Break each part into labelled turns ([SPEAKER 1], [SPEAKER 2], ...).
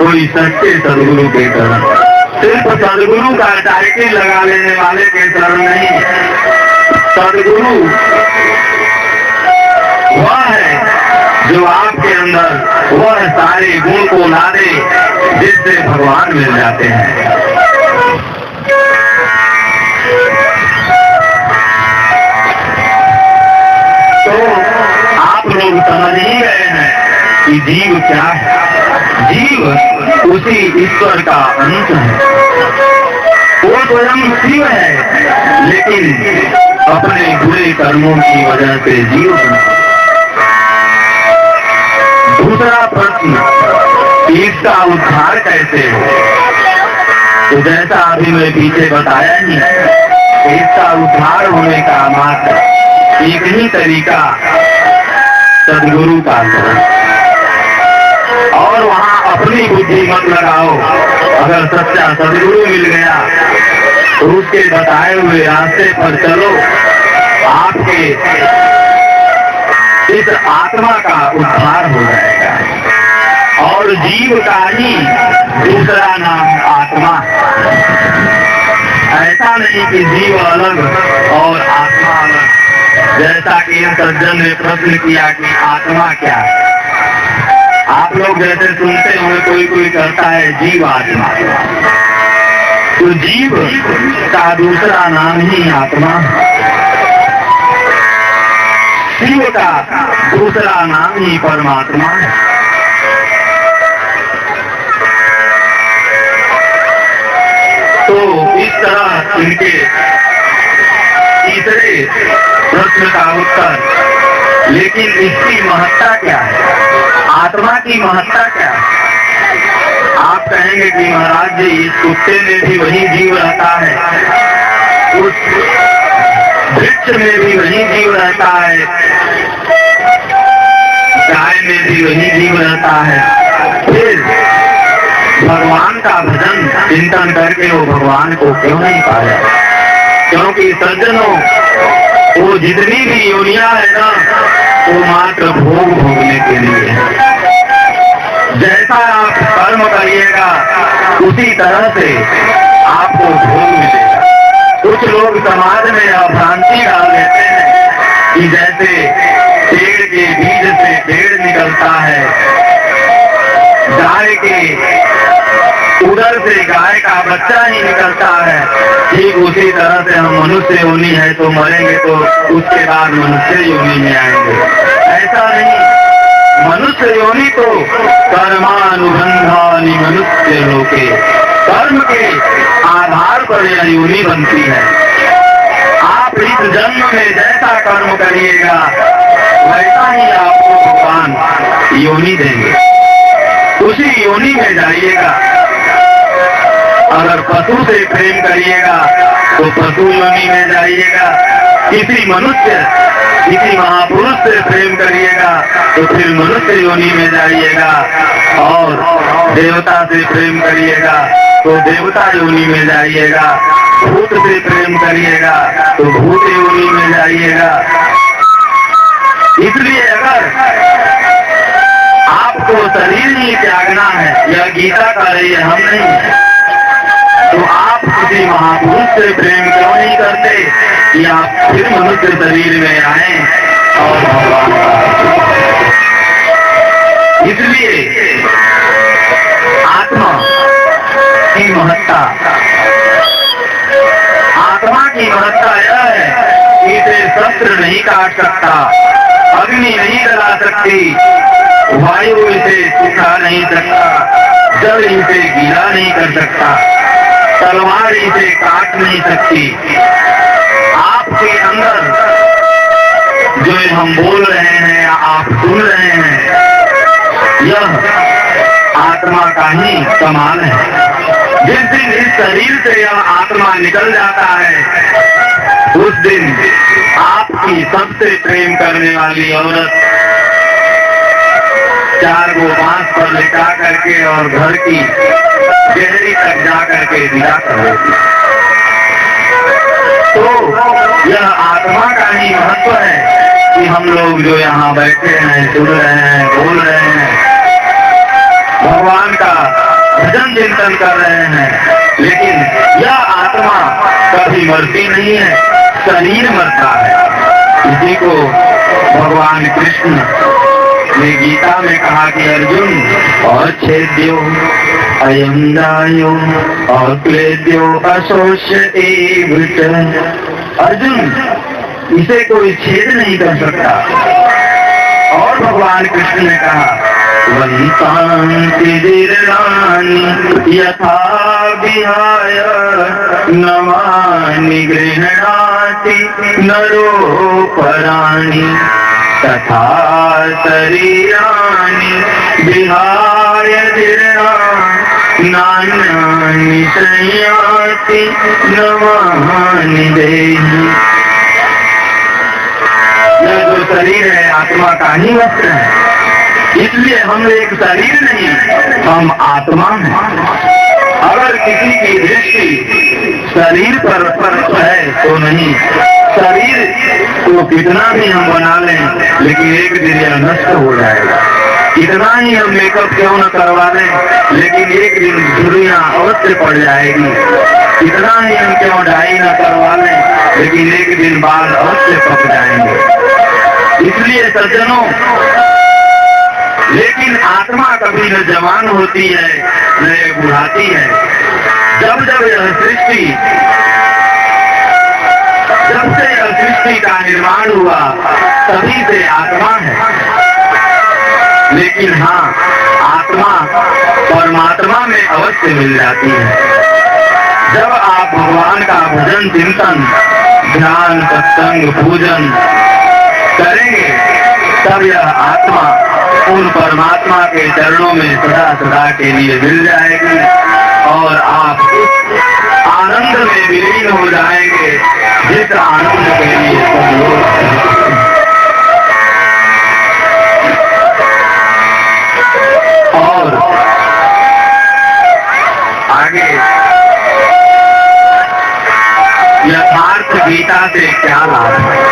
[SPEAKER 1] कोई सच्चे सदगुरु के शरण। सिर्फ सदगुरु का टाइटल लगा लेने वाले के शरण नहीं। सदगुरु वह है जो आपके अंदर वह सारे गुण को ला दे जिससे भगवान मिल जाते हैं। तो आप लोग समझ ही गए हैं कि जीव क्या है। जीव उसी ईश्वर का अंश है। वो स्वयं शिव है, लेकिन अपने बुरे कर्मों की वजह से जीव बना। दूसरा प्रश्न, इसका उद्धार कैसे हो? तो जैसा अभी मैं पीछे बताया ही, इसका उद्धार होने का मात्र एक ही तरीका सदगुरु का शरण। और वहां अपनी बुद्धि मत लगाओ। अगर सच्चा सदगुरु मिल गया तो उसके बताए हुए रास्ते पर चलो, आपके इस आत्मा का उद्धार हो जाएगा। और जीव का ही दूसरा नाम आत्मा। ऐसा नहीं कि जीव अलग और आत्मा अलग। जैसा कि इन सज्जन ने प्रश्न किया कि आत्मा क्या है। आप लोग जैसे सुनते हुए कोई कहता है जीव आत्मा, तो जीव का दूसरा नाम ही आत्मा। शिव का दूसरा नाम ही परमात्मा। तो इस तरह इनके तीसरे प्रश्न का उत्तर। लेकिन इसकी महत्ता क्या है? आत्मा की महत्ता क्या है? आप कहेंगे कि महाराज जी, इस कुत्ते में भी वही जीव रहता है, उस वृक्ष में भी वही जीव रहता है, गाय में भी वही जीव रहता है, फिर भगवान का भजन चिंतन करके वो भगवान को क्यों नहीं पाया? क्योंकि सज्जनों, वो जितनी भी योनियां है ना, वो मात्र भोग भोगने के लिए है। जैसा आप कर्म करिएगा उसी तरह से आपको भोग मिलेगा। कुछ लोग समाज में अभ्रांति डाल देते हैं कि जैसे पेड़ के बीज से पेड़ निकलता है, गाय के उधर से गाय का बच्चा ही निकलता है, ठीक उसी तरह से हम मनुष्य योनि है तो मरेंगे तो उसके बाद मनुष्य योनि में आएंगे। ऐसा नहीं। मनुष्य योनि तो कर्मानुबंधानि मनुष्य लोके, कर्म के आधार पर यह योनि बनती है। आप इस जन्म में जैसा कर्म करिएगा वैसा ही आपको भगवान योनि देंगे, उसी योनि में जाइएगा। अगर पशु से प्रेम करिएगा तो पशु योनि में जाइएगा। किसी मनुष्य, किसी महापुरुष से प्रेम करिएगा तो फिर मनुष्य योनि में जाइएगा। और देवता से प्रेम करिएगा तो देवता योनि में जाइएगा। भूत से प्रेम करिएगा तो भूत योनि में जाइएगा। इसलिए अगर आपको शरीर ही त्यागना है, यह गीता का रही है, हम नहीं, तो आप किसी महापुरुष से प्रेम क्यों नहीं करते कि आप फिर मनुष्य शरीर में आए और भगवान का। इसलिए आत्मा की महत्ता, आत्मा की महत्ता यह है कि इसे शस्त्र नहीं काट सकता, अग्नि नहीं जला सकती, वायु इसे सुखा नहीं सकता, जल इसे गीला नहीं कर सकता, तलवार इसे काट नहीं सकती। आपके अंदर जो हम बोल रहे हैं, आप सुन रहे हैं, यह आत्मा का ही कमाल है। जिस दिन इस शरीर से यह आत्मा निकल जाता है, उस दिन आपकी सबसे प्रेम करने वाली औरत 4 गो बांस पर लिटा करके और घर की गहरी तक जा करके विदा कर देती। तो यह आत्मा का ही महत्व है कि हम लोग जो यहाँ बैठे हैं, सुन रहे हैं, बोल रहे हैं, भगवान का भजन चिंतन कर रहे हैं, लेकिन यह आत्मा कभी मरती नहीं है, शरीर मरता है। इसी को भगवान कृष्ण ने गीता में कहा कि अर्जुन अच्छेद्यो अयम दायो अक्लेद्यो अशोष्यते वृत। अर्जुन, इसे कोई छेद नहीं कर सकता। और भगवान कृष्ण ने कहा वंतांति दीर्घानि यथा विहाय नवानि गृह्णाति नरो पराणि तथा शरीराणि विहाय दीर्घानि नान्यानि संयाति नवानि देहि। यह जो शरीर है आत्मा का ही वस्त्र है, इसलिए हम एक शरीर नहीं, हम आत्मा हैं। अगर किसी की दृष्टि शरीर पर है तो नहीं, शरीर को कितना भी हम बना लें लेकिन एक दिन यह नष्ट हो जाएगा। कितना ही हम मेकअप क्यों न करवा लें लेकिन एक दिन झुर्रियां अवश्य पड़ जाएगी। कितना ही हम क्यों डाई न करवा लें लेकिन एक दिन बाल अवश्य पक जाएंगे। इसलिए सज्जनों, लेकिन आत्मा कभी न जवान होती है न बुढ़ाती है। जब जब यह सृष्टि जब से यह सृष्टि का निर्माण हुआ तभी से आत्मा है। लेकिन हाँ, आत्मा परमात्मा में अवश्य मिल जाती है। जब आप भगवान का भजन चिंतन ध्यान सत्संग पूजन करेंगे तब यह आत्मा उन परमात्मा के चरणों में सदा सदा के लिए मिल जाएगी और आप उस आनंद में विलीन हो जाएंगे जिस आनंद के लिए सब लोग। और आगे यथार्थ गीता से क्या लाभ है?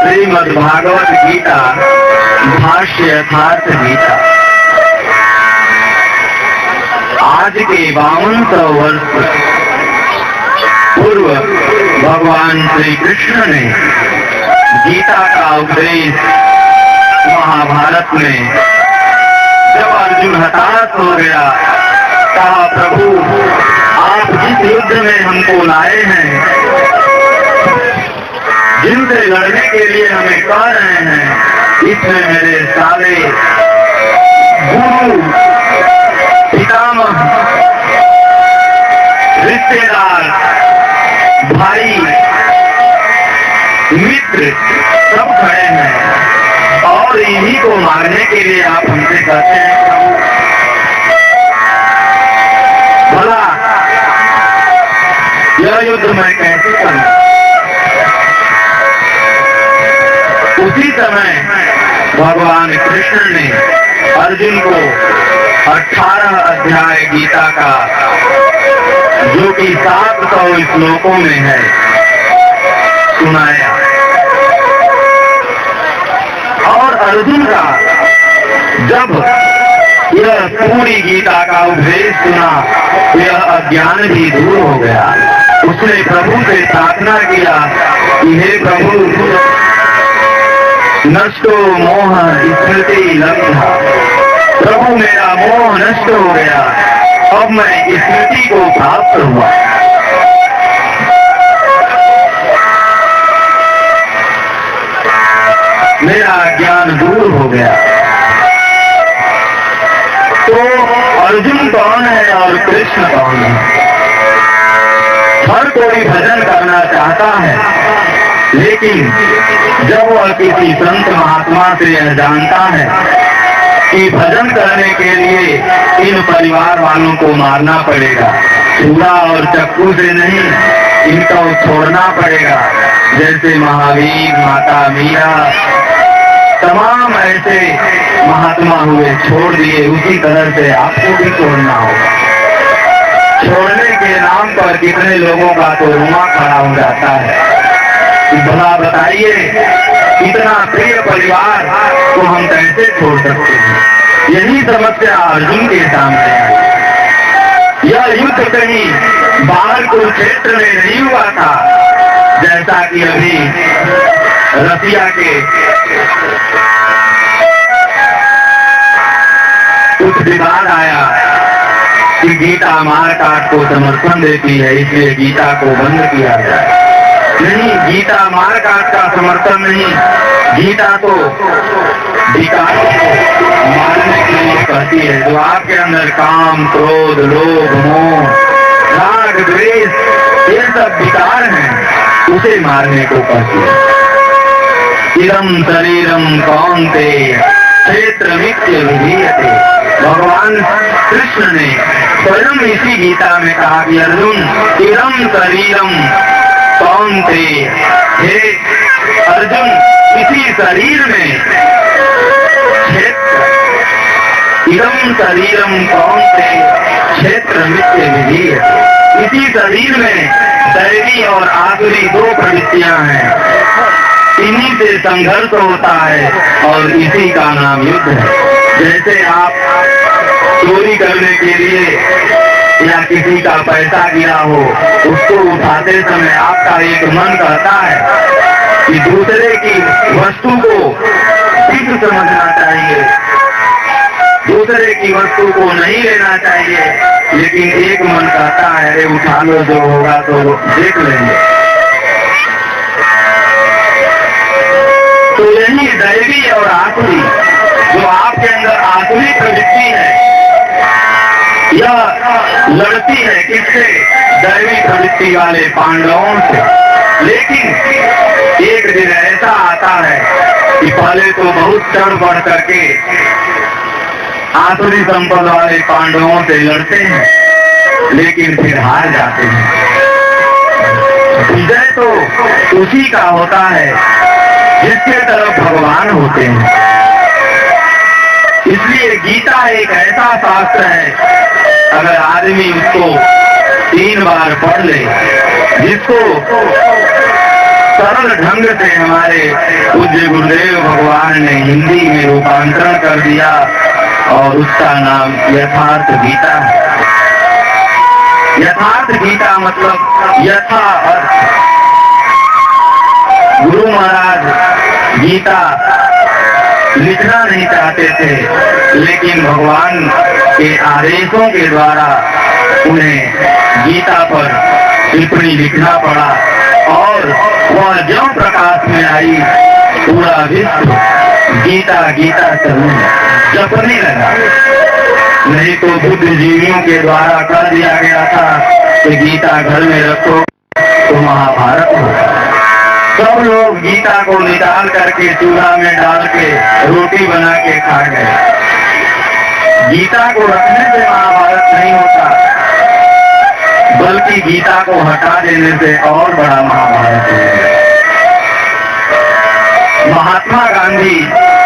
[SPEAKER 1] श्रीमद् भागवत गीता भाष्य यथार्थ गीता आज के 5200 वर्ष पूर्व भगवान श्री कृष्ण ने गीता का उपदेश महाभारत में जब अर्जुन हताश हो गया, कहा प्रभु आप जिस युद्ध में हमको लाए हैं, जिनसे लड़ने के लिए हमें कह रहे हैं, इसमें मेरे सारे गुरु पितामह रिश्तेदार भाई मित्र सब खड़े हैं और इन्हीं को मारने के लिए आप हमसे कहते हैं। भला यह युद्ध मैं कैसे करूं? उसी समय भगवान कृष्ण ने अर्जुन को 18 अध्याय गीता का, जो कि 700 श्लोकों में है, सुनाया। और अर्जुन का जब यह पूरी गीता का उपदेश सुना, यह अज्ञान भी दूर हो गया। उसने प्रभु से प्रार्थना किया कि हे प्रभु, नष्टो मोह स्मृति लब्धा। प्रभु मेरा मोह नष्ट हो गया, अब मैं स्मृति को प्राप्त हुआ। मेरा ज्ञान दूर हो गया। तो अर्जुन कौन है और कृष्ण कौन है? हर कोई भजन करना चाहता है, लेकिन जब वह किसी संत महात्मा से यह जानता है कि भजन करने के लिए इन परिवार वालों को मारना पड़ेगा, चूड़ा और चक्कू से नहीं, इनको छोड़ना पड़ेगा, जैसे महावीर, माता मीरा, तमाम ऐसे महात्मा हुए, छोड़ दिए, उसी तरह से आपको भी छोड़ना होगा। छोड़ने के नाम पर कितने लोगों का तो रुमा खड़ा हो जाता है। भला बताइए, इतना प्रिय परिवार को हम कैसे छोड़ सकते हैं? यही समस्या अर्जुन के सामने आई। यह युद्ध कहीं बाहर कुरुक्षेत्र में नहीं हुआ था, जैसा कि अभी रसिया के कुछ विवाद आया कि गीता मारकाट को समर्थन देती है, इसलिए गीता को बंद किया जाए। नहीं, गीता मारकाट का समर्थन नहीं, गीता तो विकारों को मारने के लिए कहती है। जो आपके अंदर काम, क्रोध, लोभ, मोह, राग, द्वेष, ये सब विकार हैं, उसे मारने को कहती है। इदं शरीरम कौन्तेय क्षेत्रमित्य विधीयते। भगवान कृष्ण ने स्वयं इसी गीता में कहा कि अर्जुन, इदं शरीरम कौन्तेय, हे अर्जुन, इसी शरीर में क्षेत्र, इदं शरीरम कौन्तेय क्षेत्रमित्य विधीयते। इसी शरीर में दैवी और आसुरी दो प्रवृत्तियां हैं, इन्हीं से संघर्ष होता है और इसी का नाम युद्ध है। जैसे आप चोरी करने के लिए या किसी का पैसा गिरा हो, उसको उठाते समय आपका एक मन कहता है कि दूसरे की वस्तु को ठीक समझना चाहिए, दूसरे की वस्तु को नहीं लेना चाहिए, लेकिन एक मन कहता है अरे उठा लो, जो होगा तो देख लेंगे। तो यही दैवी और आसुरी, जो आपके अंदर आसुरी प्रवृत्ति है, यह लड़ती है किससे? दैवी प्रवृत्ति वाले पांडवों से। लेकिन एक दिन ऐसा आता है कि पहले तो बहुत चढ़ बढ़ करके आसुरी संपद वाले पांडवों से लड़ते हैं, लेकिन फिर हार जाते हैं। विजय तो उसी का होता है जिसके तरफ भगवान होते हैं। इसलिए गीता एक ऐसा शास्त्र है, अगर आदमी उसको 3 बार पढ़ ले, जिसको सरल ढंग से हमारे पूज्य गुरुदेव भगवान ने हिंदी में रूपांतरण कर दिया और उसका नाम यथार्थ गीता है। यथार्थ गीता मतलब यथा अर्थ। गुरु महाराज गीता लिखना नहीं चाहते थे, लेकिन भगवान के आदेशों के द्वारा उन्हें गीता पर टिप्पणी लिखना पड़ा और वह ज्यों प्रकाश में आई, पूरा विश्व गीता गीता जपने लगा। नहीं तो बुद्धिजीवियों के द्वारा कर दिया गया था कि गीता घर में रखो तो महाभारत होगा। सब लोग गीता को निकाल करके चूल्हा में डाल के रोटी बना के खा गए। गीता को रखने से महाभारत नहीं होता, बल्कि गीता को हटा देने से और बड़ा महाभारत है। महात्मा गांधी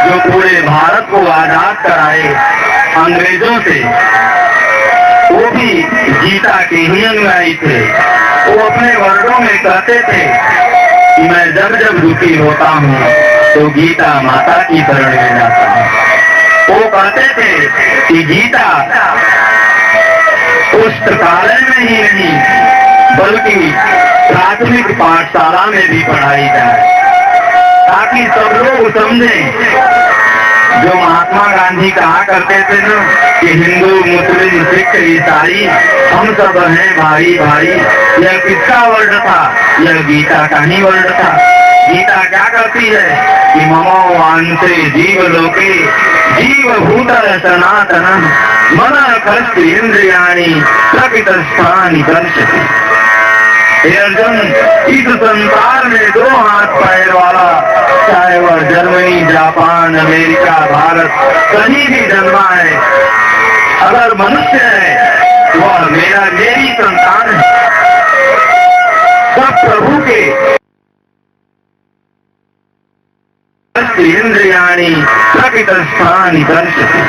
[SPEAKER 1] जो पूरे भारत को आजाद कराए अंग्रेजों से, वो भी गीता के ही अनुयायी थे। वो अपने वर्णों में कहते थे कि मैं जब जब दुखी होता हूँ तो गीता माता की शरण में जाता हूँ। वो कहते थे कि गीता पुस्तकालय में ही नहीं बल्कि प्राथमिक पाठशाला में भी पढ़ाई जाए, ताकि सब लोग समझें। जो महात्मा गांधी कहा करते थे ना कि हिंदू, मुस्लिम, सिख, ईसाई हम सब हैं भाई भाई, यह किसका वर्ड था? यह गीता का ही वर्ड था। गीता क्या करती है कि ममो वांसे जीव लोके जीव भूतल सनातन मन कष्ट इंद्रियाणि प्रकृतस्थानि दर्शति। अर्जुन, इस संसार में 2 हाथ पैर वाला, चाहे वह जर्मनी, जापान, अमेरिका, भारत कहीं भी जन्मा है, अगर मनुष्य है वह मेरी संतान है। सब प्रभु के इंद्रियाणि प्रकृतस्थानि दर्शति।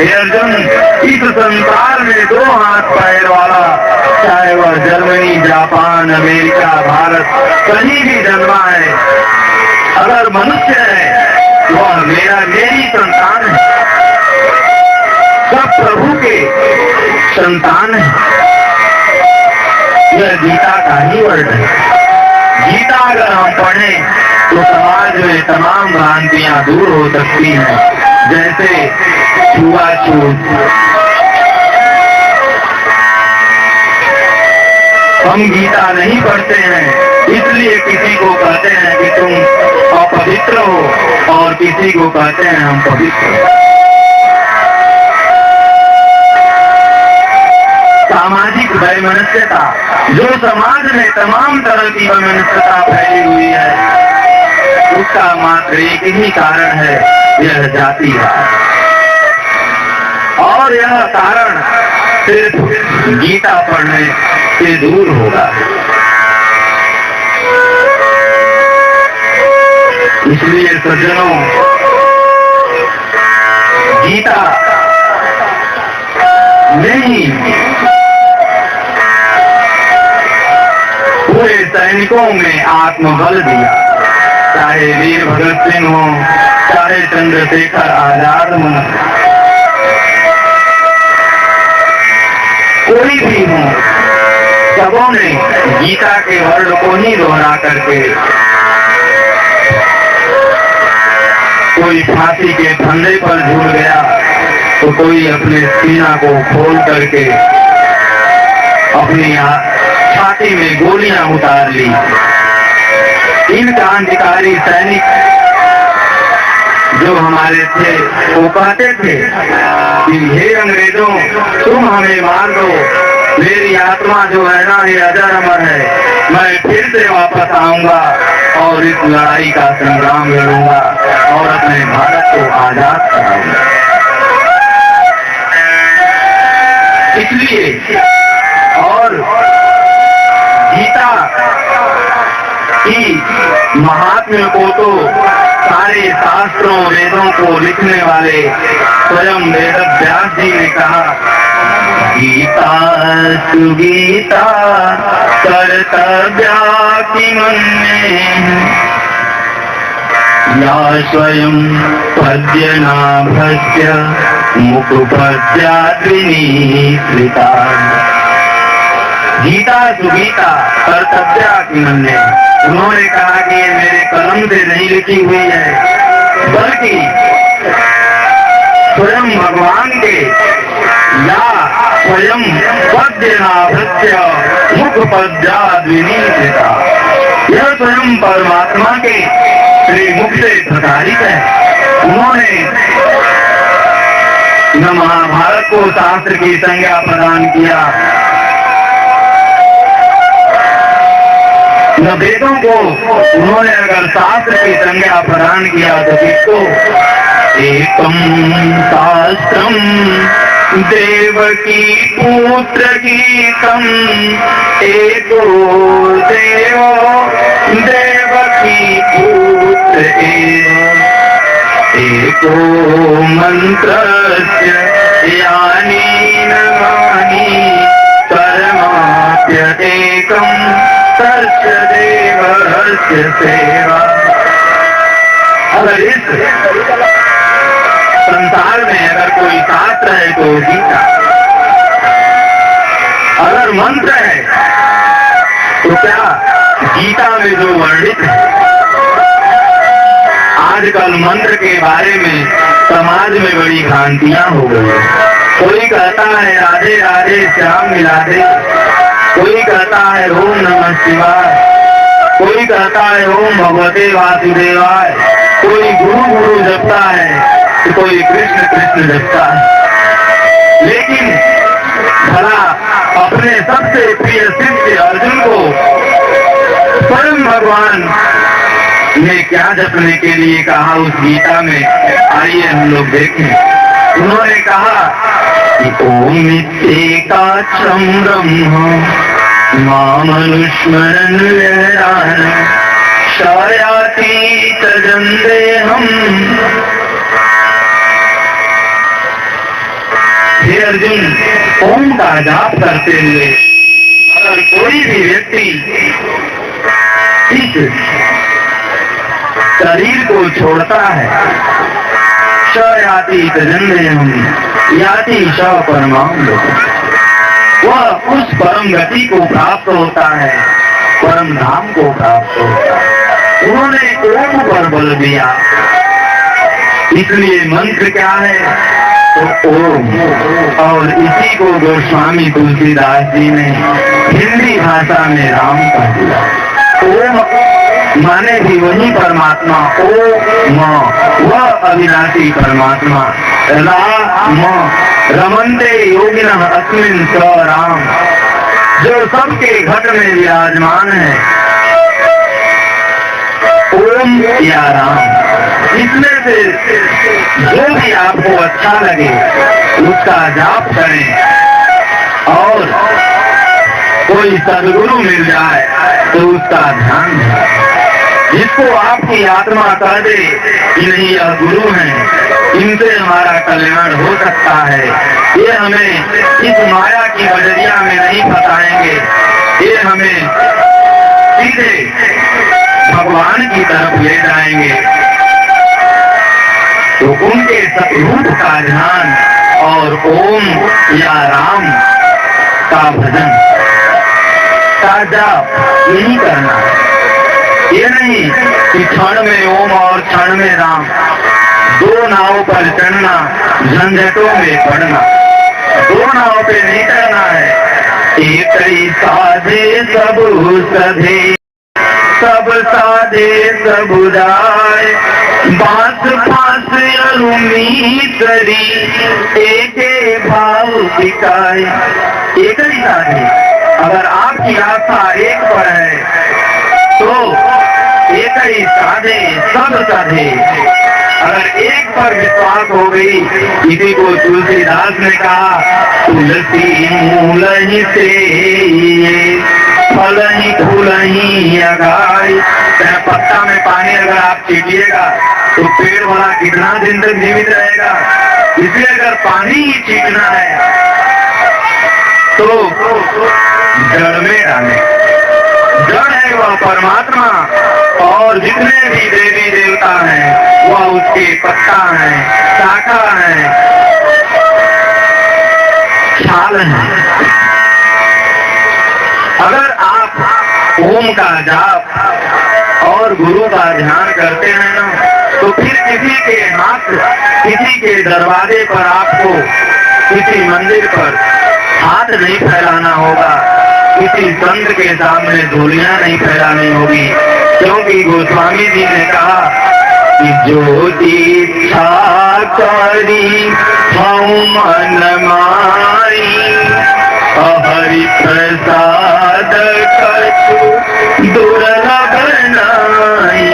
[SPEAKER 1] अर्जुन, इस संसार में 2 हाथ पैर वाला, चाहे वह जर्मनी, जापान, अमेरिका, भारत कहीं भी जन्मा है, अगर मनुष्य है वह मेरी संतान है, सब प्रभु के संतान है। यह गीता का ही वर्ड है। गीता अगर हम पढ़ें तो समाज में तमाम भ्रांतियां दूर हो सकती हैं, जैसे छुआछूत। हम गीता नहीं पढ़ते हैं इसलिए किसी को कहते हैं कि तुम अपवित्र हो और किसी को कहते हैं हम पवित्र हो। सामाजिक वैमनस्यता, जो समाज में तमाम तरह की वैमनस्यता फैली हुई है, उसका मात्र एक ही कारण है, यह जाति है। और यह कारण सिर्फ गीता पढ़ने से दूर होगा। इसलिए सज्जनों, गीता नहीं पूरे सैनिकों में आत्मबल दिया, चाहे वीर भगत सिंह हो, चाहे चंद्रशेखर आजाद हो, कोई भी हो, सबों ने गीता के वर्ड को ही दोहरा करके, कोई फांसी के फंदे पर झूल गया तो कोई अपने सीना को खोल करके अपनी छाती में गोलियां उतार ली। इन क्रांतिकारी सैनिक जो हमारे थे वो कहते थे कि हे अंग्रेजों, तुम हमें मार दो, मेरी आत्मा जो है ना ये अजर अमर है, मैं फिर से वापस आऊंगा और इस लड़ाई का संग्राम लड़ूंगा और अपने भारत को आजाद कराऊंगा। इसलिए और गीता की महात्म्य को तो सारे शास्त्रों वेदों को लिखने वाले स्वयं वेद व्यास जी ने कहा, गीता सुगीता कर्तव्या किमन्ये या स्वयं पद्यनाभस्य मुखपद्याद्विनीता। गीता सुगीता कर्तव्या किमन्ये, उन्होंने कहा कि ये मेरे कलम से नहीं लिखी हुई है, बल्कि स्वयं भगवान के या स्वयं पद्यनाभस्य मुखपद्याद्विनीता, यह स्वयं परमात्मा के श्री मुख से प्रसारित है। उन्होंने न महाभारत को शास्त्र की संज्ञा प्रदान किया, न वेदों को उन्होंने अगर शास्त्र की संज्ञा प्रदान किया तो किसको? एकम शास्त्रम देवकी पुत्र गीतम, एको देवो देवकी पुत्र एव, एको मंत्रस्य यानि नमानि, परमाप्येकं तस्य देवस्य सेवा। अगर इस संसार में अगर कोई शास्त्र है तो गीता, अगर मंत्र है तो क्या गीता में जो वर्णित है। आजकल मंत्र के बारे में समाज में बड़ी भ्रांतियां हो गई। कोई कहता है राधे राधे श्याम मिलाधे, कोई कहता है ओम नमः शिवाय, कोई कहता है ओम भगवते वासुदेवाय, कोई गुरु गुरु जपता है तो कोई कृष्ण कृष्ण जपता है। लेकिन भला अपने सबसे प्रिय शिष्य अर्जुन को स्वयं भगवान ने क्या जपने के लिए कहा उस गीता में, आइए हम लोग देखें। उन्होंने कहा कि ओम नित्येकाक्षरं ब्रह्म मामनुस्मरन् व्यवहारं शायाति तजन्देहम्। हे अर्जुन, ओम का जाप करते हुए अगर कोई भी व्यक्ति इस शरीर को छोड़ता है। स याति तजन्यम याति स परमाम लोकम, वह उस परम गति को प्राप्त होता है, परम धाम को प्राप्त होता है। उन्होंने ओम पर बल दिया, इसलिए मंत्र क्या है? तो ओम। और इसी को गोस्वामी तुलसीदास जी ने हिंदी भाषा में राम कह दिया। ओम माने भी वही परमात्मा, ओम वह अविनाशी परमात्मा, राम रमन्ते योगिनः अस्मिन् स राम, जो सबके घट में विराजमान है। ओम या राम, इसमें से जो भी आपको अच्छा लगे उसका जाप करें, और कोई सदगुरु मिल जाए तो उसका ध्यान दें। जिसको आपकी आत्मा कह दे कि नहीं यह गुरु हैं, इनसे हमारा कल्याण हो सकता है, ये हमें इस माया की बजरिया में नहीं फंसाएंगे, ये हमें सीधे भगवान की तरफ ले जाएंगे, तो उनके सतरूप का ध्यान और ओम या राम का भजन का जाप यही करना है। ये नहीं कि क्षण में ओम और क्षण में राम, दो नाव पर चढ़ना, झंझटों में पड़ना, दो नाव पे नहीं चढ़ना है। एक ही साधे सब सधे, सब साधे सब जाए, बांस फांस अरुमी करी, एक भाव बिकाए। एक ही साधे, अगर आपकी आस्था एक पर है तो एक ही साधे सब साधे। अगर एक पर विश्वास हो गई, इसी को तुलसीदास ने कहा, तुलसी मूल ही से फल ही फूल ही अगाई। पत्ता में पानी अगर आप छीटिएगा तो पेड़ वाला कितना दिन तक जीवित रहेगा। इसलिए अगर पानी ही छीटना है तो जड़ में डालें। जड़ है वह परमात्मा, और जितने भी देवी देवता हैं वह उसके पत्ता हैं, शाखा हैं, छाल हैं। अगर आप ओम का जाप और गुरु का ध्यान करते हैं ना, तो फिर किसी के हाथ, किसी के दरवाजे पर आपको, किसी मंदिर पर हाथ नहीं फैलाना होगा, किसी संत के सामने धूलियां नहीं फैलानी होगी, क्योंकि गोस्वामी जी ने कहा कि जो दीक्षा करी हम मन माई, हरि प्रसाद कछु दुर्लभ नाई।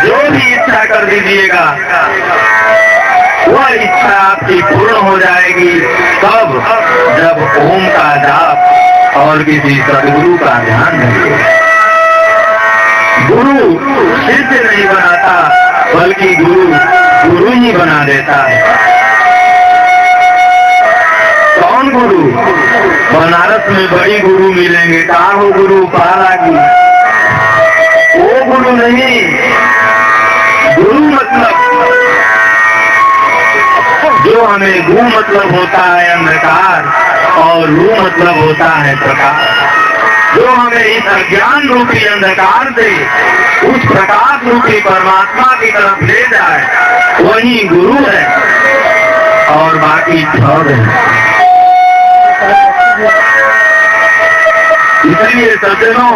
[SPEAKER 1] जो भी इच्छा कर दीजिएगा वह इच्छा आपकी पूर्ण हो जाएगी। तब जब ओम का जाप और किसी सदगुरु का ध्यान है। गुरु सिद्ध नहीं बनाता, बल्कि गुरु ही बना देता है। कौन गुरु? बनारस में बड़ी गुरु मिलेंगे, कहा हो गुरु पाला की, वो गुरु नहीं। गुरु मतलब जो हमें गु मतलब होता है अंधकार, और रू मतलब होता है प्रकाश। जो हमें इस अज्ञान रूपी अंधकार से उस प्रकाश रूपी परमात्मा की तरफ ले जाए, वही गुरु है, और बाकी ठग है। इसलिए सज्जनों,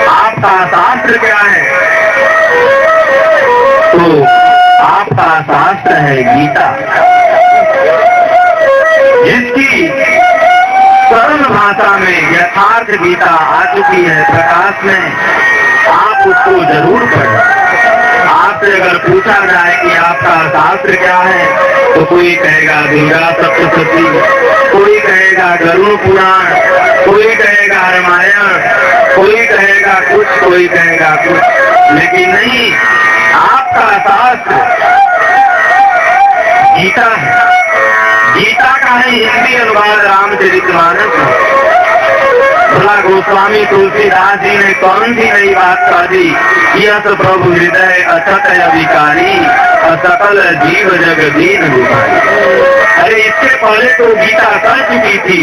[SPEAKER 1] आपका शास्त्र क्या है? तो आपका शास्त्र है गीता, जिसकी सरल भाषा में यथार्थ गीता आ चुकी है प्रकाश में। आप उसको जरूर पढ़ें। आपसे अगर पूछा जाए कि आपका शास्त्र क्या है, तो कोई कहेगा दुर्गा सप्तशती, कोई कहेगा गरुड़ पुराण, कोई कहेगा रामायण, कोई कहेगा कुछ, कोई कहेगा कुछ, लेकिन नहीं, आपका शास्त्र गीता है। गीता का ही हिंदी अनुवाद रामचरितमानस है। भला गोस्वामी तुलसीदास जी ने कौन सी नई बात कह दी? यह तो प्रभु हृदय अछत अभिकारी, असकल जीव जग दीन गुहारी। अरे इसके पहले तो गीता कह चुकी थी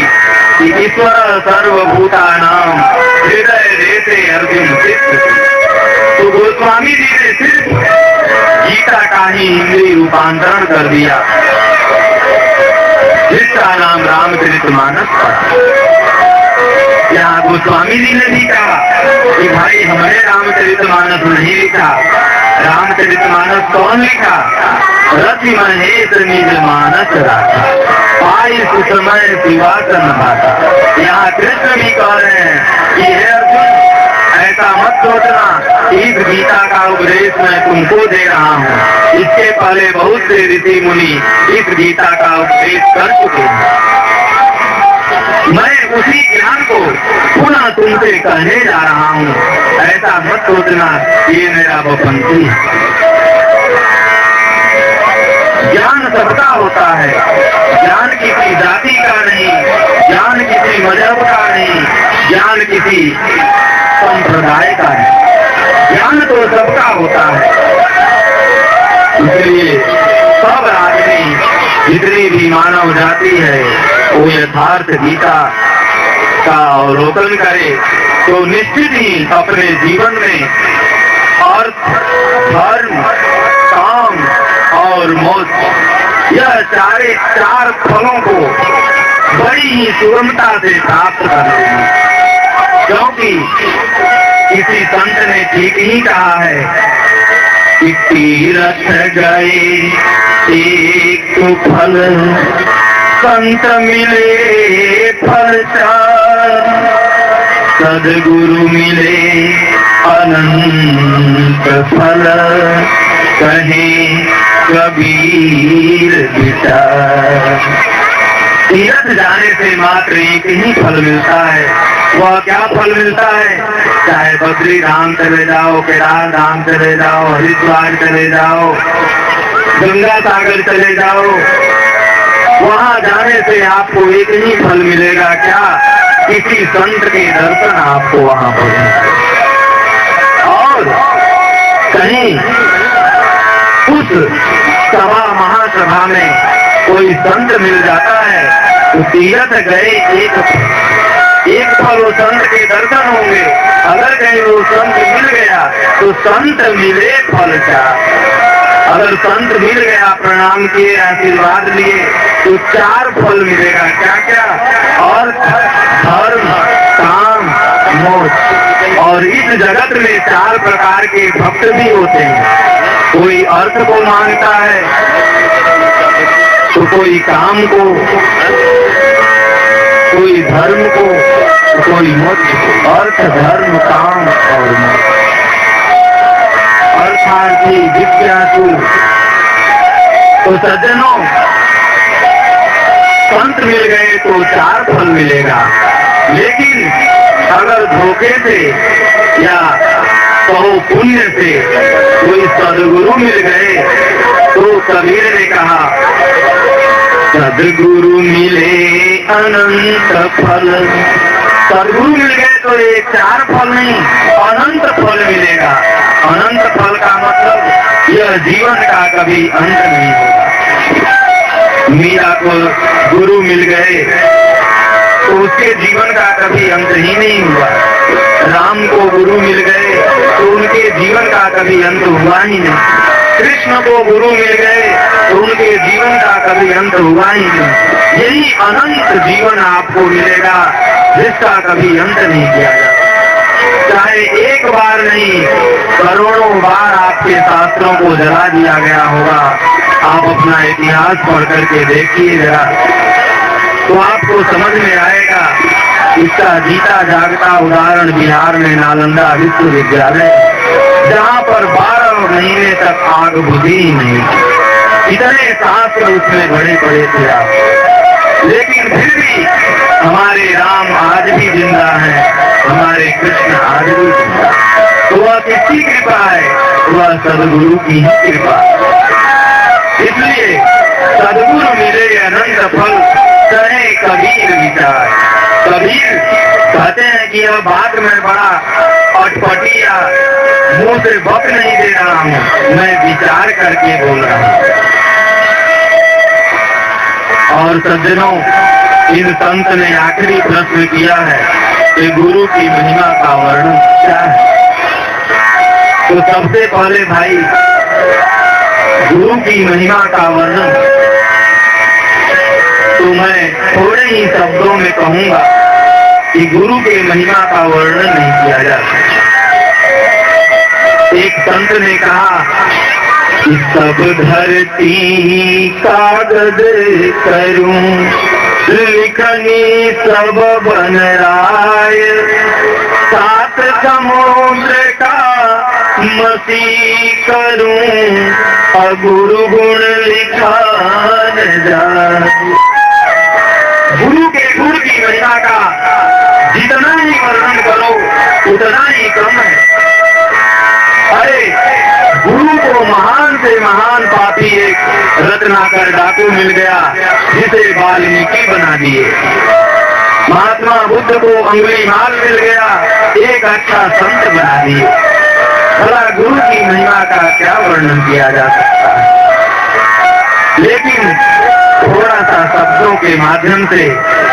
[SPEAKER 1] कि ईश्वर सर्वभूतानाम हृदय देते अर्जुन चित्त। तो गोस्वामी जी ने सिर्फ गीता का ही हिंदी रूपांतरण कर दिया, जिसका नाम रामचरितमानस पड़ा। यहाँ गोस्वामी जी ने भी कहा कि भाई हमने रामचरितमानस नहीं लिखा। रामचरितमानस कौन लिखा? रति महेश निज मानस राखा, पाई सुसमय सिवासन भाता। यहाँ कृष्ण भी कह रहे हैं कि हे अर्जुन, ऐसा मत सोचना, इस गीता का उपदेश मैं तुमको दे रहा हूँ। इसके पहले बहुत से ऋषि मुनि इस गीता का उपदेश कर चुके हैं। मैं उसी ज्ञान को पुनः तुमसे कहने जा रहा हूँ। ऐसा मत सोचना ये मेरा बपंथी है। ज्ञान सबका होता है, ज्ञान किसी जाति का नहीं, ज्ञान किसी मजहब का नहीं, ज्ञान किसी संप्रदाय का नहीं, ज्ञान तो सबका होता है। इसलिए सब आदमी, जितनी भी मानव जाति है, वो यथार्थ गीता का अवलोकन करे तो निश्चित ही अपने जीवन में अर्थ, धर्म, काम और मोक्ष, यह चार फलों को बड़ी ही सुगमता से प्राप्त कर लेंगे। क्योंकि किसी संत ने ठीक ही कहा है कि तीरथ गए एक तो फल, संत मिले फल चार, सदगुरु मिले अनंत फल, कहे कबीर विचार। तीर्थ जाने से मात्र एक ही फल मिलता है। वह क्या फल मिलता है? चाहे बद्री धाम चले जाओ, केदार धाम चले जाओ, हरिद्वार चले जाओ, गंगा सागर चले जाओ, वहाँ जाने से आपको एक ही फल मिलेगा। क्या? किसी संत के दर्शन आपको वहाँ पर मिलेगा। और कहीं उस सभा महासभा में कोई संत मिल जाता है तो तीर्थ गए एक फल वो संत के दर्शन होंगे। अगर कहीं वो संत मिल गया तो संत मिले फल चार। अगर संत मिल गया, प्रणाम किए, आशीर्वाद लिए तो चार फल मिलेगा। क्या क्या? और धर्म, काम, मोक्ष। और इस जगत में चार प्रकार के भक्त भी होते हैं। कोई अर्थ को मांगता है तो कोई काम को, कोई धर्म को, कोई मोक्ष को। अर्थ, धर्म, काम और मोक्ष। अर्थार्थी, जिज्ञासु। तो सज्जनों, संत मिल गए तो चार फल मिलेगा। लेकिन अगर धोखे से या कहो पुण्य से कोई सदगुरु मिल गए तो कबीर ने कहा, सदगुरु मिले अनंत फल। सदगुरु मिल गए तो ये चार फल नहीं, अनंत फल मिलेगा। अनंत फल का मतलब यह जीवन का कभी अंत नहीं होगा। मीरा को गुरु मिल गए तो उसके जीवन का कभी अंत ही नहीं हुआ। राम को गुरु मिल गए तो उनके जीवन का कभी अंत हुआ ही नहीं। कृष्ण को गुरु मिल गए तो उनके जीवन का कभी अंत हुआ ही नहीं। यही अनंत जीवन आपको मिलेगा जिसका कभी अंत नहीं किया जाता। चाहे एक बार नहीं, करोड़ों बार आपके शास्त्रों को जला दिया गया होगा। आप अपना इतिहास पढ़ करके देखिएगा तो आपको समझ में आएगा। इसका जीता जागता उदाहरण बिहार में नालंदा विश्वविद्यालय, जहाँ पर 12 महीने तक आग बुझी ही नहीं। इतने शास्त्र उसमें बड़े बड़े थे आप, लेकिन फिर भी हमारे राम आज भी जिंदा है, हमारे कृष्ण आज भी जिंदा। तो वह किसकी कृपा है? वह सदगुरु की ही कृपा। इसलिए सदगुरु मिले अनंत फल, करे कबीर विचार। कबीर कहते हैं कि यह बात मैं बड़ा अटपटिया मुंह से बक नहीं दे रहा हूँ, मैं विचार करके बोल रहा हूँ। और सज्जनों, इन संत ने आखिरी प्रश्न किया है कि गुरु की महिमा का वर्णन क्या है। तो सबसे पहले भाई, गुरु की महिमा का वर्णन तो मैं थोड़े ही शब्दों में कहूंगा कि गुरु के महिमा का वर्णन नहीं किया जा सकता। एक संत ने कहा कि सब धरती कागज करूं, लिखनी सब बन राय, सात समुद्र का मसी करूं, अगुरु गुण लिखा न जाए। गुरु के गुण की महिमा का जितना ही वर्णन करो उतना ही कम है। अरे गुरु को महान से महान पापी एक रत्नाकर डाकू मिल गया जिसे वाल्मीकि बना दिए। महात्मा बुद्ध को अंगुली माल मिल गया, एक अच्छा संत बना दिए। भला गुरु की महिमा का क्या वर्णन किया जा सकता है। लेकिन थोड़ा सा शब्दों के माध्यम से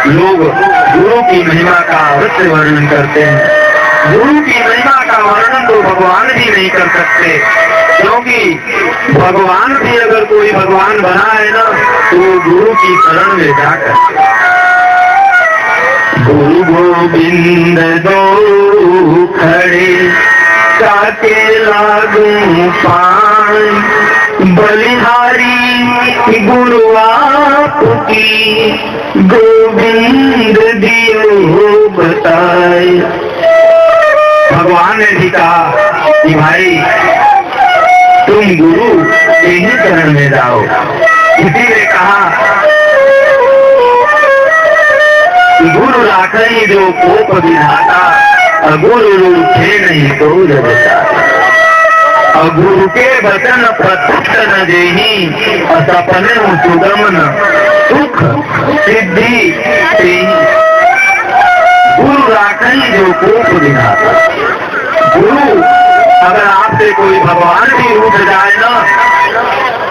[SPEAKER 1] लोग गुरु की महिमा का अवश्य वर्णन करते हैं। गुरु की महिमा का वर्णन तो भगवान भी नहीं कर सकते, क्योंकि भगवान भी अगर कोई भगवान बना है ना तो गुरु की शरण में जाकर। गुरु गोविंद दो खड़े काके लागू पान, बलिहारी गुरु आपकी गोविंद दियो बताए। भगवान ने भी कहा कि भाई तुम गुरु के ही चरण में जाओ। इसी ने कहा गुरु राखई जो कोप विधाता, गुरु रूठे नहीं तो जगता। गुरु के वचन प्रत्यक्ष न देही, सपने सुगमन सुख सिद्धि से। गुरु राखई जो कोप विधाता। गुरु अगर आपसे कोई भगवान भी रूठ जाए ना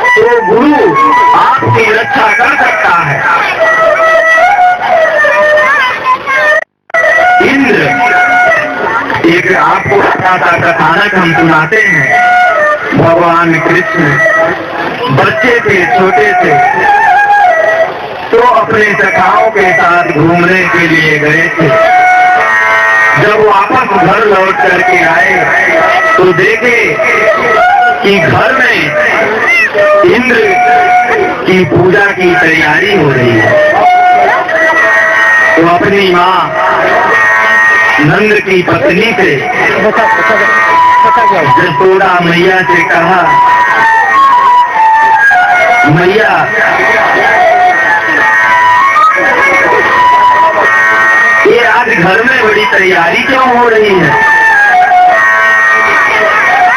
[SPEAKER 1] तो गुरु आपकी रक्षा कर सकता है। इंद्र, एक आपको अच्छा सा कथानक हम सुनाते हैं। भगवान कृष्ण बच्चे थे, छोटे थे, तो अपने सखाओं के साथ घूमने के लिए गए थे। जब वापस घर लौट करके आए तो देखे कि घर में इंद्र की पूजा की तैयारी हो रही है। तो अपनी माँ नंद की पत्नी से जसोदा मैया से कहा, मैया ये आज घर में बड़ी तैयारी क्यों हो रही है।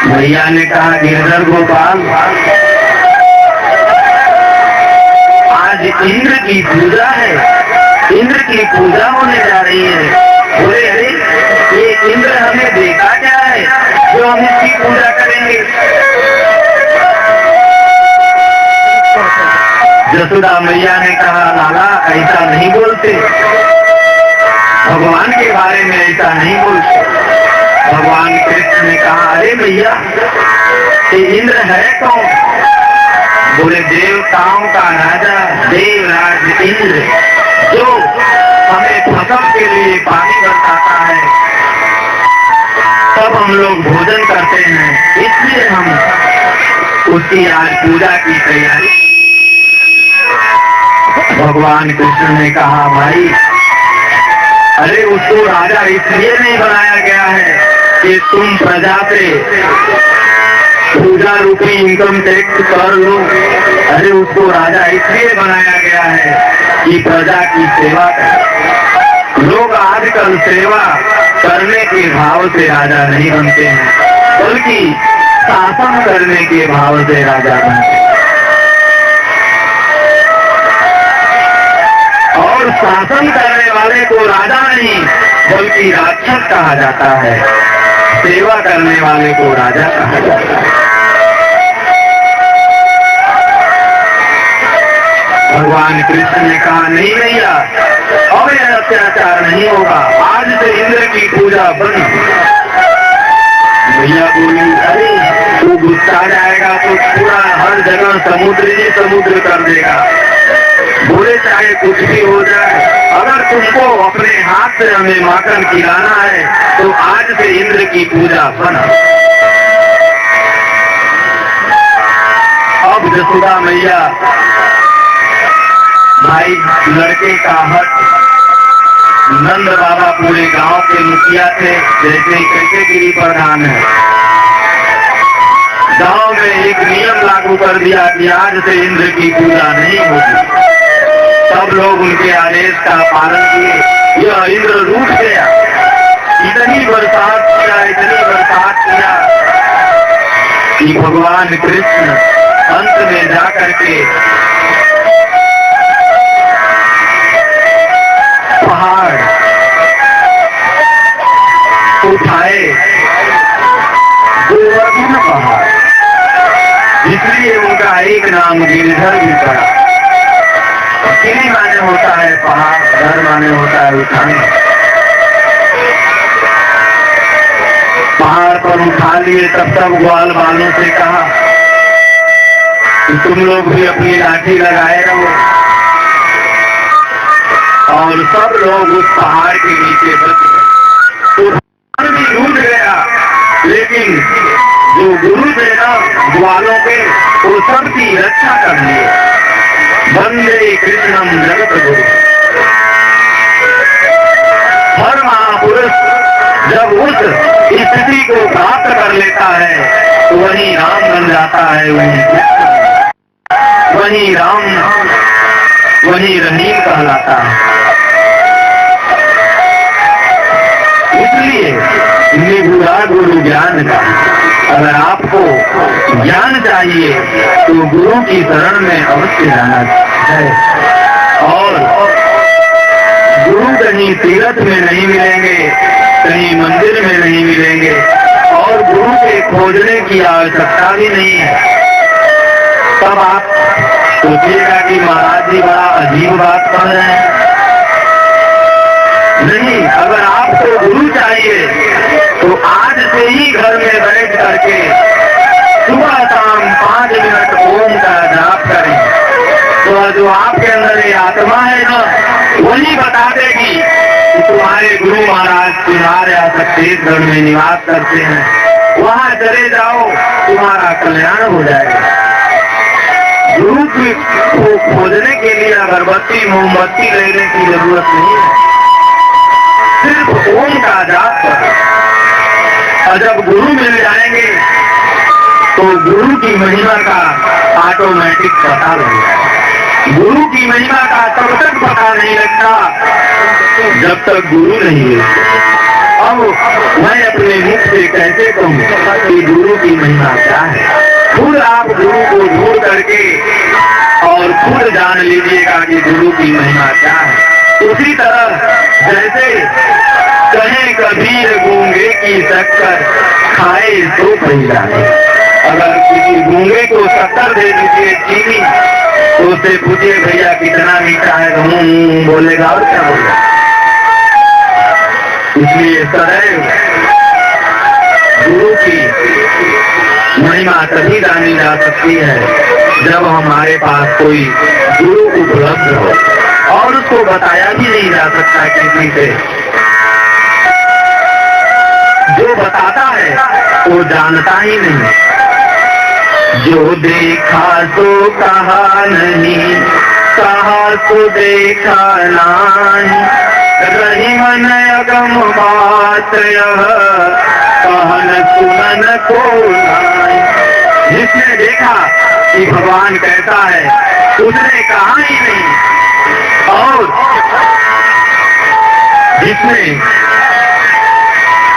[SPEAKER 1] मैया ने कहा, गिरधर गोपाल आज इंद्र की पूजा है, इंद्र की पूजा होने जा रही है। बोले अरे ये इंद्र हमें देखा क्या है जो हम इसकी पूजा करेंगे। जसोदा मैया ने कहा, लाला ऐसा नहीं बोलते, भगवान के बारे में ऐसा नहीं बोलते। भगवान कृष्ण ने कहा, अरे मैया ये इंद्र है कौन। बोले देवताओं का राजा देवराज इंद्र, जो हमें फसल के लिए पानी बरसाता है, तब हम लोग भोजन करते हैं, इसलिए हम उसकी आज पूजा की तैयारी। भगवान कृष्ण ने कहा, भाई अरे उसको राजा इसलिए नहीं बनाया गया है कि तुम प्रजा से पूजा रूपी इनकम टैक्स कर लो। अरे उसको राजा इसलिए बनाया गया है कि प्रजा की सेवा करे। लोग आजकल सेवा करने के भाव से राजा नहीं बनते हैं, बल्कि शासन करने के भाव से राजा बनते हैं। शासन करने वाले को राजा नहीं बल्कि राक्षस कहा जाता है, सेवा करने वाले को राजा कहा जाता है। भगवान कृष्ण ने कहा नहीं भैया, अब यह अत्याचार नहीं होगा, आज से इंद्र की पूजा बंद। भैया बोली अरे तू गुस्सा जाएगा तो पूरा हर जगह समुद्र ही समुद्र कर देगा। बोले चाहे कुछ भी हो जाए, अगर तुमको अपने हाथ से हमें माखन खिलाना है तो आज से इंद्र की पूजा बंद। अब यशोदा मैया भाई लड़के का हक, नंद बाबा पूरे गांव के मुखिया थे, जैसे कैसे गिरी प्रधान है। गांव में एक नियम लागू कर दिया कि आज से इंद्र की पूजा नहीं होगी। सब लोग उनके आदेश का पालन किए। यह इंद्र रूठ गया, इतनी बरसात किया कि भगवान कृष्ण अंत में जाकर के पहाड़ उठाए, गोवर्धन पहाड़, इसलिए उनका एक नाम गिरिधर भी पड़ा। गिरि माने होता है पहाड़, धर माने होता है उठाना। पहाड़ पर उठा लिए तब तक ग्वाल वालों से कहा कि तुम लोग भी अपनी लाठी लगाए रहो, और सब लोग उस पहाड़ के नीचे बच गए। तो भी टूट गया, लेकिन जो गुरु थे ना ग्वालों के, वो सबकी रक्षा कर लिए। वंदे कृष्णम जगत गुरु। हर महापुरुष जब उस स्थिति को प्राप्त कर लेता है तो वही राम बन जाता है, वही राम, वही रहीम कहलाता है। इसलिए निगुरा गुरु ज्ञान का, अगर आपको ज्ञान चाहिए तो गुरु की शरण में अवश्य जाना है। और गुरु कहीं तीर्थ में नहीं मिलेंगे, कहीं मंदिर में नहीं मिलेंगे, और गुरु के खोजने की आवश्यकता भी नहीं है। तब आप सोचिएगा कि महाराज जी बड़ा अजीब बात कह रहे हैं। नहीं, अगर आपको गुरु चाहिए तो आज से ही घर में बैठ करके सुबह शाम 5 मिनट ओम का जाप करें, तो जो आपके अंदर ये आत्मा है ना, वही बता देगी कि तुम्हारे गुरु महाराज बिहार या छत्तीसगढ़ में निवास करते हैं, वहां चले जाओ, तुम्हारा कल्याण हो जाएगा। गुरु को खोजने के लिए अगरबत्ती मोमबत्ती लेने की जरूरत नहीं है, सिर्फ ओम का जाप करो। और जब गुरु मिल जाएंगे तो गुरु की महिमा का ऑटोमेटिक पता लग जाएगा। गुरु की महिमा का तब तक पता नहीं लगता जब तक गुरु नहीं मिलते। अब मैं अपने मुख से कैसे कहूँ कि गुरु की महिमा क्या है? खुद आप गुरु को ढूंढ करके और खुद जान लीजिएगा कि गुरु की महिमा क्या है। उसी तरह जैसे कहे कबीर गूंगे की शक्कर खाए तो पैदा। अगर किसी गूंगे को शक्कर दे दीजिए चीनी, तो उससे पूछिए भैया कितना मीठा है, बोलेगा और क्या बोलेगा। इसलिए सदैव गुरु की महिमा तभी जानी जा सकती है जब हमारे पास कोई गुरु उपलब्ध हो, और उसको बताया भी नहीं जा सकता किसी से। जो बताता है वो जानता ही नहीं। जो देखा तो कहा नहीं, कहा तो देखा नहीं, रही मन अगम बात यह, कहन सुनन को नहीं। जिसने देखा कि भगवान कैसा है उसने कहा ही नहीं, और जिसने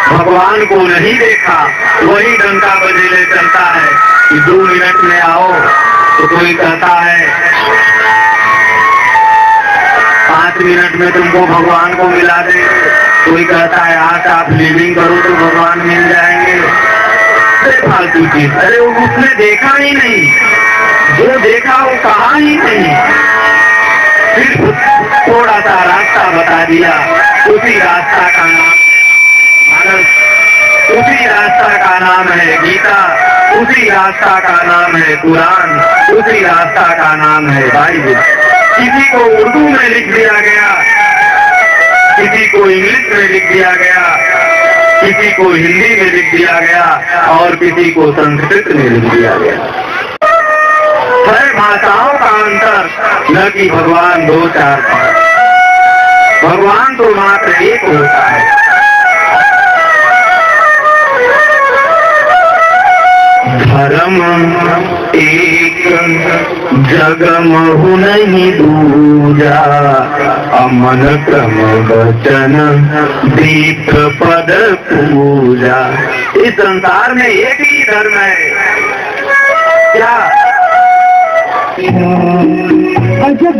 [SPEAKER 1] भगवान को नहीं देखा वही डंका बजेले चलता है कि 2 मिनट में आओ, तो कोई कहता है 5 5 मिनट में तुमको भगवान को मिला दे। कोई कहता है आज आप लिविंग करो तो भगवान मिल जाएंगे। फालतू चीज। अरे वो उसने देखा ही नहीं, जो देखा वो कहा ही नहीं, सिर्फ थोड़ा सा रास्ता बता दिया। उसी रास्ता का नाम उसी रास्ता का नाम है गीता, उसी रास्ता का नाम है कुरान, उसी रास्ता का नाम है बाइबल। किसी को उर्दू में लिख दिया गया, किसी को इंग्लिश में लिख दिया गया, किसी को हिंदी में लिख दिया गया और किसी को संस्कृत में लिख दिया गया। है भाषाओं का अंतर, न कि भगवान 2 4 5। भगवान तो मात्र एक होता है। धर्म एक जग महु नहीं दूजा, अमन क्रम वचन दीप पद पूजा। इस संसार में एक ही धर्म है। क्या अजब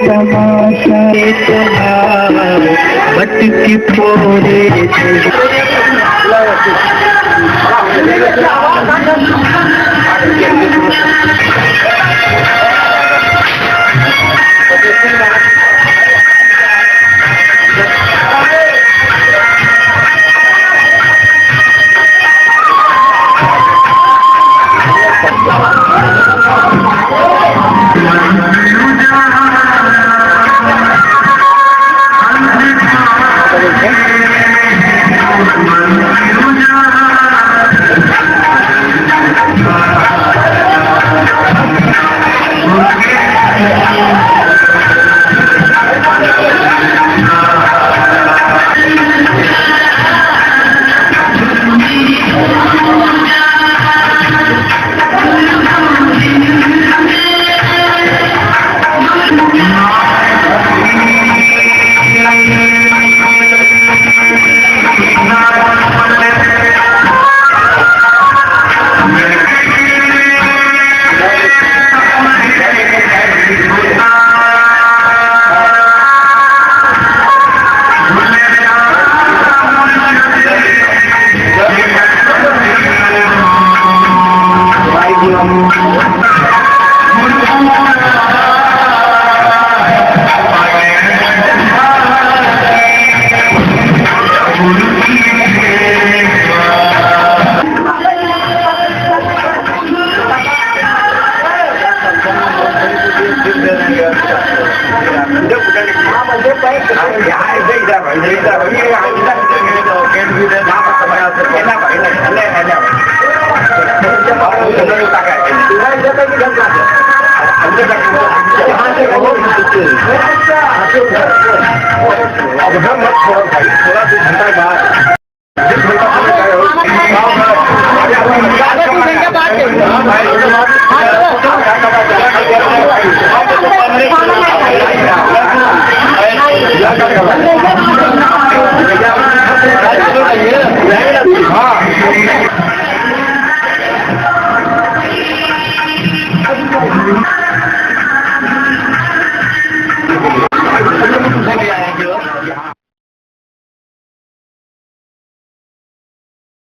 [SPEAKER 1] तमाशा भटकी फोरे